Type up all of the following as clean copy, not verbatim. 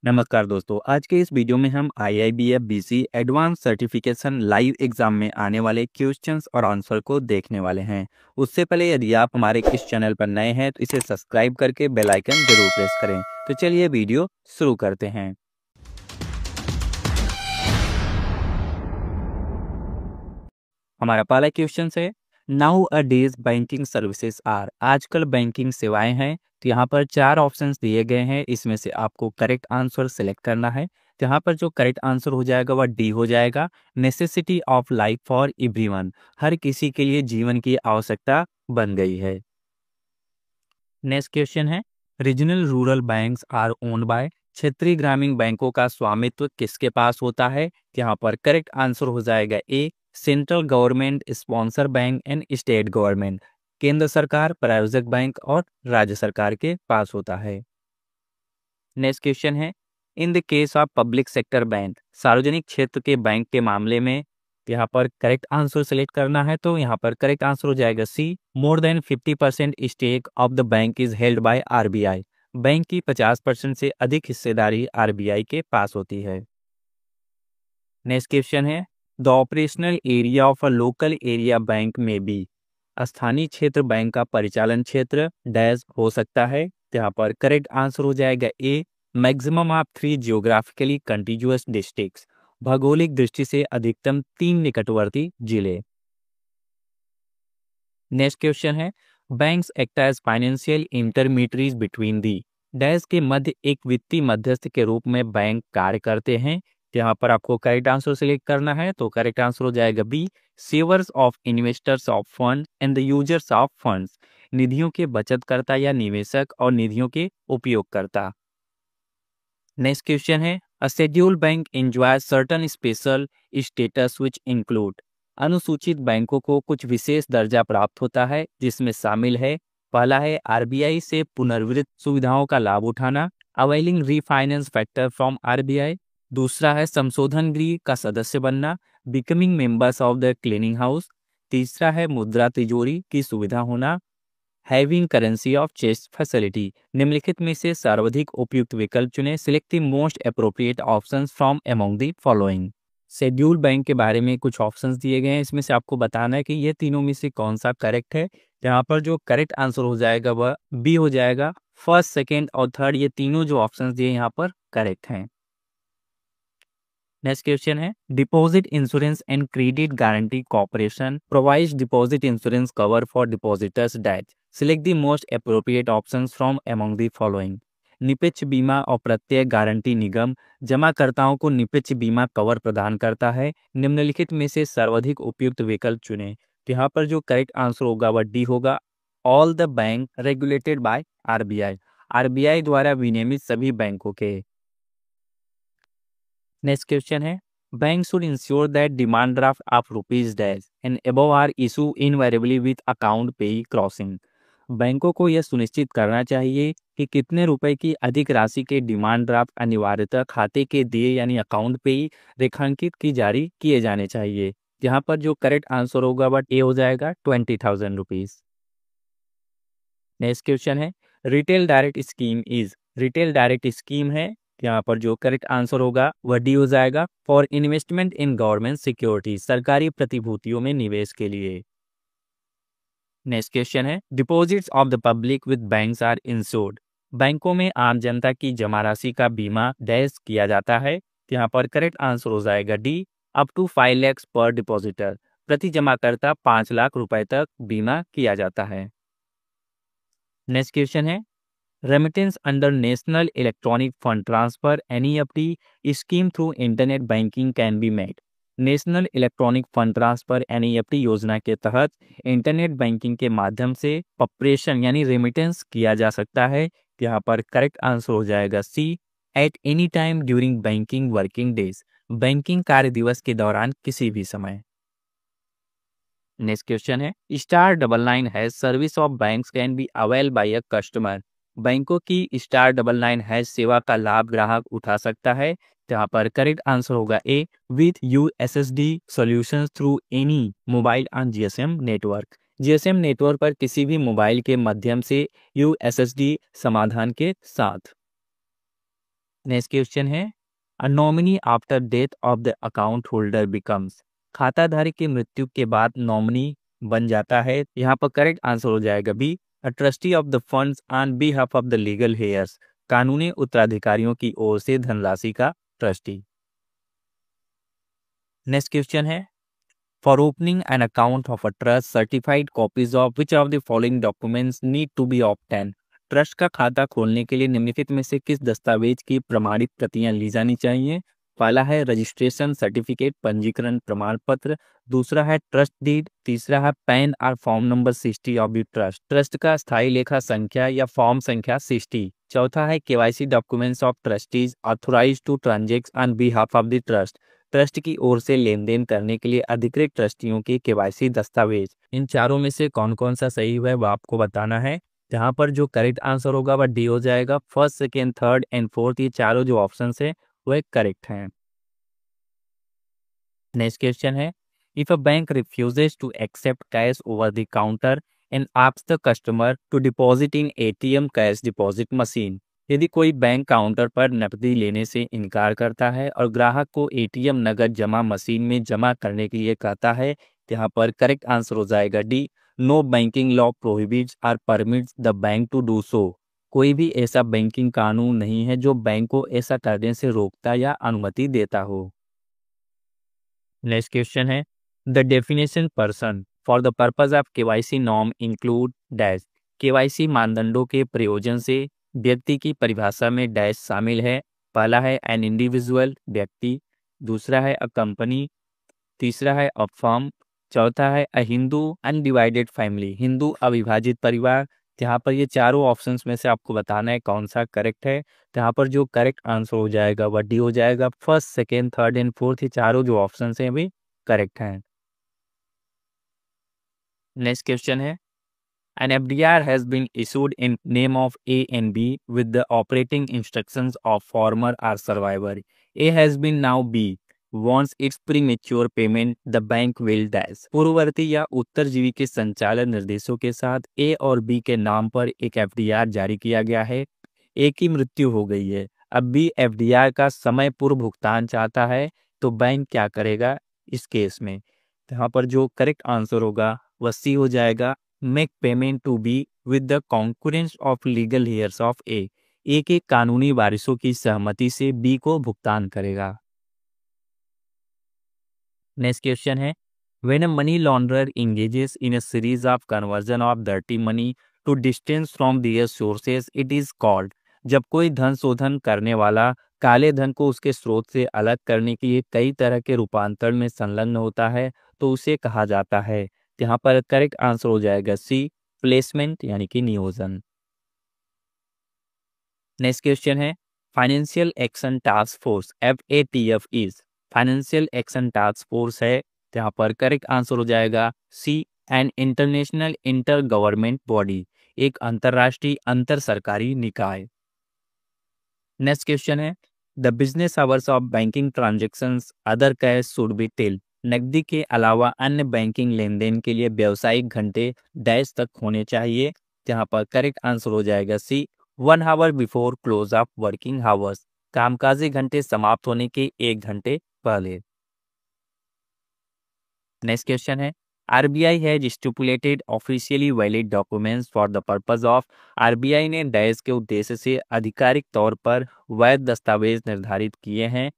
नमस्कार दोस्तों, आज के इस वीडियो में हम IIBF BC advance certification live exam में आने वाले क्वेश्चंस और आंसर को देखने वाले हैं। उससे पहले यदि आप हमारे इस चैनल पर नए हैं तो इसे सब्सक्राइब करके बेल आइकन जरूर प्रेस करें। तो चलिए वीडियो शुरू करते हैं। हमारा पहला क्वेश्चन है, nowadays banking services are. आजकल बैंकिंग सेवाएं हैं। तो यहाँ पर 4 ऑप्शंस दिए गए हैं, इसमें से आपको करेक्ट आंसर सेलेक्ट करना है। तो यहाँ पर जो करेक्ट आंसर हो जाएगा वह डी हो जाएगा, necessity of life for everyone. हर किसी के लिए जीवन की आवश्यकता बन गई है। नेक्स्ट क्वेश्चन है, regional rural banks are owned by. क्षेत्रीय ग्रामीण बैंकों का स्वामित्व किसके पास होता है? यहाँ पर करेक्ट आंसर हो जाएगा A, central government sponsor bank and state government. केंद्र सरकार, प्रायोजक बैंक और राज्य सरकार के पास होता है। नेक्स्ट क्वेश्चन है, in the case of public sector bank, सार्वजनिक क्षेत्र के बैंक के मामले में यहाँ पर करेक्ट आंसर सेलेक्ट करना है। तो यहाँ पर करेक्ट आंसर हो जाएगा C, more than 50% stake of the bank is held by RBI। Bank की 50% से अधिक हिस्सेदारी RBI के पास होती है। नेक्स्ट क्वेश्चन है, the operational area of a local area bank में बी। स्थानीय क्षेत्र बैंक का परिचालन क्षेत्र डैश हो सकता है। तो यहाँ पर करेक्ट आंसर हो जाएगा A, maximum of 3 geographically continuous districts. भौगोलिक दृष्टि से अधिकतम 3 निकटवर्ती जिले। नेक्स्ट क्वेश्चन है, banks act as financial intermediaries between the. Dash के मध्य एक वित्तीय मध्यस्थ के रूप में बैंक कार्य करते हैं। यहाँ पर आपको करेक्ट आंसर सिलेक्ट करना है। तो करेक्ट आंसर हो जाएगा B, savers of investors of fund and the users of funds. निधियों के बचतकर्ता या निवेशक और निधियों के उपयोगकर्ता। नेक्स्ट क्वेश्चन है, a scheduled bank enjoy certain special status which include. अनुसूचित बैंकों को कुछ विशेष दर्जा प्राप्त होता है, जिसमें शामिल है, पहला है RBI से पुनर्वित्त सुविधाओं का लाभ उठाना, availing refinance factor from RBI। दूसरा है संशोधन गृह का सदस्य बनना, becoming members of the cleaning house. तीसरा है मुद्रा तिजोरी की सुविधा होना, having currency of chest facility. निम्नलिखित में से सर्वाधिक उपयुक्त विकल्प चुनें, select the most appropriate options from among the following. Scheduled bank के बारे में कुछ ऑप्शंस दिए गए हैं, इसमें से आपको बताना है कि ये तीनों में से कौन सा करेक्ट है। यहाँ पर जो करेक्ट आंसर हो जाएगा वह बी हो जाएगा। फर्स्ट, सेकेंड और थर्ड ये तीनों जो ऑप्शंस दिए यहाँ पर करेक्ट हैं। नेक्स्ट क्वेश्चन है, deposit insurance and credit guarantee corporation provides deposit insurance cover for depositors debt. Select the most appropriate options from among the following. निपक्ष बीमा और प्रत्यय गारंटी निगम जमाकर्ताओं को निपक्ष बीमा कवर प्रदान करता है। निम्नलिखित में से सर्वाधिक उपयुक्त विकल्प चुनें। तो यहाँ पर जो करेक्ट आंसर होगा वह डी होगा, all the bank regulated by RBI द्वारा विनियमित सभी बैंकों के। नेक्स्ट क्वेश्चन है, bank should ensure that demand draft of rupees dash and above are issue invariably with account payee crossing. बैंकों को यह सुनिश्चित करना चाहिए कि कितने रुपए की अधिक राशि के डिमांड ड्राफ्ट अनिवार्यतः खाते के दिए यानी अकाउंट पेई रेखांकित की जारी किए जाने चाहिए। यहाँ पर जो करेक्ट आंसर होगा वह ए हो जाएगा, 20,000 रुपीज। नेक्स्ट क्वेश्चन है, retail direct scheme is. Retail direct scheme है, यहाँ पर जो करेक्ट आंसर होगा वह डी हो जाएगा, for investment in government security, सरकारी प्रतिभूतियों में निवेश के लिए। नेक्स्ट क्वेश्चन है, deposits of the public with banks are insured. बैंकों में आम जनता की जमा राशि का बीमा डैश किया जाता है। यहाँ पर करेक्ट आंसर हो जाएगा डी, अप टू 5 लाख पर डिपॉजिटर। प्रति जमाकर्ता 5 लाख रुपए तक बीमा किया जाता है। नेक्स्ट क्वेश्चन है, remittance under national electronic fund transfer NEFT scheme through internet banking can be made. National electronic fund transfer NEFT योजना के तहत इंटरनेट बैंकिंग के माध्यम से प्रेषण यानी रेमिटेंस किया जा सकता है। यहाँ पर करेक्ट आंसर हो जाएगा C, at any time during banking working days. Banking कार्य दिवस के दौरान किसी भी समय। नेक्स्ट क्वेश्चन है, *99 hash service of banks can be avail by a customer. बैंकों की *99 हैश सेवा का लाभ ग्राहक उठा सकता है। यहाँ पर करेक्ट आंसर होगा A, with USSD solutions through any mobile on GSM network. GSM network पर किसी भी मोबाइल के माध्यम से USSD समाधान के साथ। नेक्स्ट क्वेश्चन है a nominee after death of the account holder becomes. खाताधारी की मृत्यु के बाद नॉमिनी बन जाता है। यहाँ पर करेक्ट आंसर हो जाएगा B, a trustee of the funds on behalf of the legal heirs. कानूनी उत्तराधिकारियों की ओर से धनराशि का ट्रस्टी। नेक्स्ट क्वेश्चन है for opening an account of a trust certified copies of which of the following documents need to be obtain. Trust का खाता खोलने के लिए निम्नलिखित में से किस दस्तावेज की प्रमाणित प्रतियां ली जानी चाहिए। पहला है रजिस्ट्रेशन सर्टिफिकेट पंजीकरण प्रमाण पत्र, दूसरा है ट्रस्ट डीड, तीसरा है पैन और form number 60 of the trust, trust का स्थायी लेखा संख्या या फॉर्म संख्या 60, चौथा है KYC documents of trustees authorise to transact on behalf of the trust, trust की ओर से लेन देन करने के लिए अधिकृत ट्रस्टियों के केवाईसी दस्तावेज। इन चारों में से कौन कौन सा सही हुआ है वो आपको बताना है। जहां पर जो करेक्ट आंसर होगा वह डी हो जाएगा। First, second, third and fourth ये चारों जो ऑप्शन है वह करेक्ट हैं। नेक्स्ट क्वेश्चन है if a bank refuses to accept cash over the counter and asks the customer to deposit in ATM cash deposit machine. यदि कोई बैंक काउंटर पर नकदी लेने से इनकार करता है और ग्राहक को एटीएम नगद जमा मशीन में जमा करने के लिए कहता है, तो यहाँ पर करेक्ट आंसर हो जाएगा D, no banking law prohibits और permits the bank to do so. कोई भी ऐसा बैंकिंग कानून नहीं है जो बैंक को ऐसा करने से रोकता या अनुमति देता हो। नेक्स्ट क्वेश्चन है the definition person for the purpose of KYC norm include dash. KYC मानदंडों के प्रयोजन से व्यक्ति की परिभाषा में डैश शामिल है। पहला है एन इंडिविजुअल व्यक्ति, दूसरा है अ कंपनी, तीसरा है अ फर्म, चौथा है अ हिंदू अनडिवाइडेड फैमिली हिंदू अविभाजित परिवार। यहाँ पर ये चारों ऑप्शंस में से आपको बताना है कौन सा करेक्ट है। तो यहाँ पर जो करेक्ट आंसर हो जाएगा वह डी हो जाएगा। First, second, third and fourth ये चारों जो ऑप्शंस हैं वे करेक्ट हैं। नेक्स्ट क्वेश्चन है an FDR has been issued in name of A and B with the operating instructions of former or survivor. A has been now B. Wants its premature payment, the bank will dash. पूर्ववर्ती या उत्तरजीवी के संचालन निर्देशों के साथ A और B के नाम पर एक FDR जारी किया गया है। A की मृत्यु हो गई है, अब B FDR का समय पूर्व भुगतान चाहता है, तो बैंक क्या करेगा इस केस में। तो यहाँ पर जो करेक्ट आंसर होगा वह सी हो जाएगा, make payment to be with the concurrence of legal heirs of A के कानूनी वारिसों की सहमति से बी को भुगतान करेगा। नेक्स्ट क्वेश्चन है when a money launderer engages in a series of conversion of dirty money to distance from their sources it is called. जब कोई धन शोधन करने वाला काले धन को उसके स्रोत से अलग करने के लिए कई तरह के रूपांतरण में संलग्न होता है तो उसे कहा जाता है। यहाँ पर करेक्ट आंसर हो जाएगा सी, प्लेसमेंट यानी कि नियोजन। नेक्स्ट क्वेश्चन है financial action task force FATF is. Financial action task force है, तो यहाँ पर करेक्ट आंसर हो जाएगा C, an international inter government body, एक अंतरराष्ट्रीय अंतर सरकारी निकाय। नेक्स्ट क्वेश्चन है the business hours of banking transactions other cash should be till. नकदी के अलावा अन्य बैंकिंग लेन देन के लिए व्यावसायिक घंटे डैश तक होने चाहिए। जहां पर करेक्ट आंसर हो जाएगा सी, 1 hour before close of working hours, कामकाजी घंटे समाप्त होने के 1 घंटे पहले। नेक्स्ट क्वेश्चन है RBI has stipulated officially valid documents for the purpose of. RBI ने डैश के उद्देश्य से आधिकारिक तौर पर वैध दस्तावेज निर्धारित किए हैं।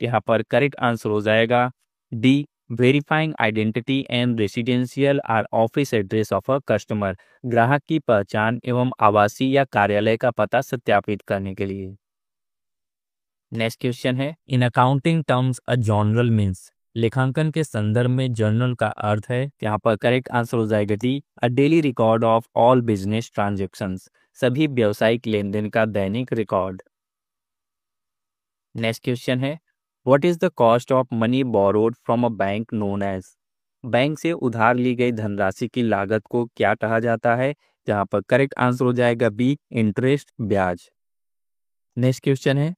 यहाँ पर करेक्ट आंसर हो जाएगा डी, वेरीफाइंग आइडेंटिटी एंड रेसिडेंशियल और office address of a customer, ग्राहक की पहचान एवं आवासीय या कार्यालय का पता सत्यापित करने के लिए। नेक्स्ट क्वेश्चन है in accounting terms a journal means. लेखांकन के संदर्भ में जर्नल का अर्थ है, यहाँ पर करेक्ट आंसर हो जाएगा D, a daily record of all business transactions, सभी व्यावसायिक लेन देन का दैनिक रिकॉर्ड। नेक्स्ट क्वेश्चन है what is the cost of money borrowed from a bank known as. Bank से उधार ली गई धनराशि की लागत को क्या कहा जाता है। जहां पर करेक्ट आंसर हो जाएगा बी, इंटरेस्ट, ब्याज। नेक्स्ट क्वेश्चन है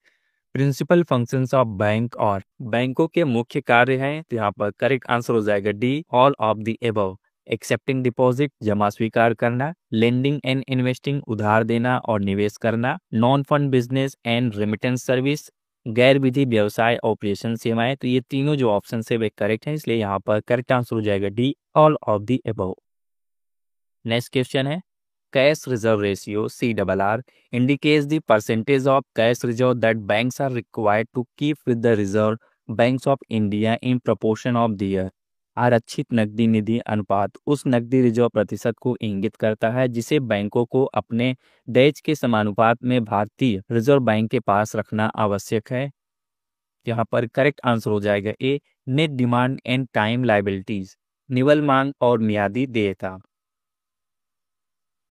प्रिंसिपल फंक्शंस ऑफ बैंक और बैंकों के मुख्य कार्य हैं। तो यहाँ पर करेक्ट आंसर हो जाएगा D, all of the above. Accepting deposit जमा स्वीकार करना, लेंडिंग एंड इन्वेस्टिंग उधार देना और निवेश करना, non fund business and remittance service गैर विधि व्यवसाय ऑपरेशन सेवाएं। तो ये तीनों जो ऑप्शन है वे करेक्ट हैं, इसलिए यहाँ पर करेक्ट आंसर हो जाएगा D, all of the above. Next question है cash reserve ratio CRR indicates the percentage of cash reserve that banks are required to keep with the Reserve Banks of India in proportion of their आरक्षित नकदी निधि अनुपात उस नकदी reserve प्रतिशत को इंगित करता है जिसे बैंकों को अपने डेज के समानुपात में भारतीय रिजर्व बैंक के पास रखना आवश्यक है। यहाँ पर करेक्ट आंसर हो जाएगा A, net demand and time liabilities, निवल मांग और मियादी देयता।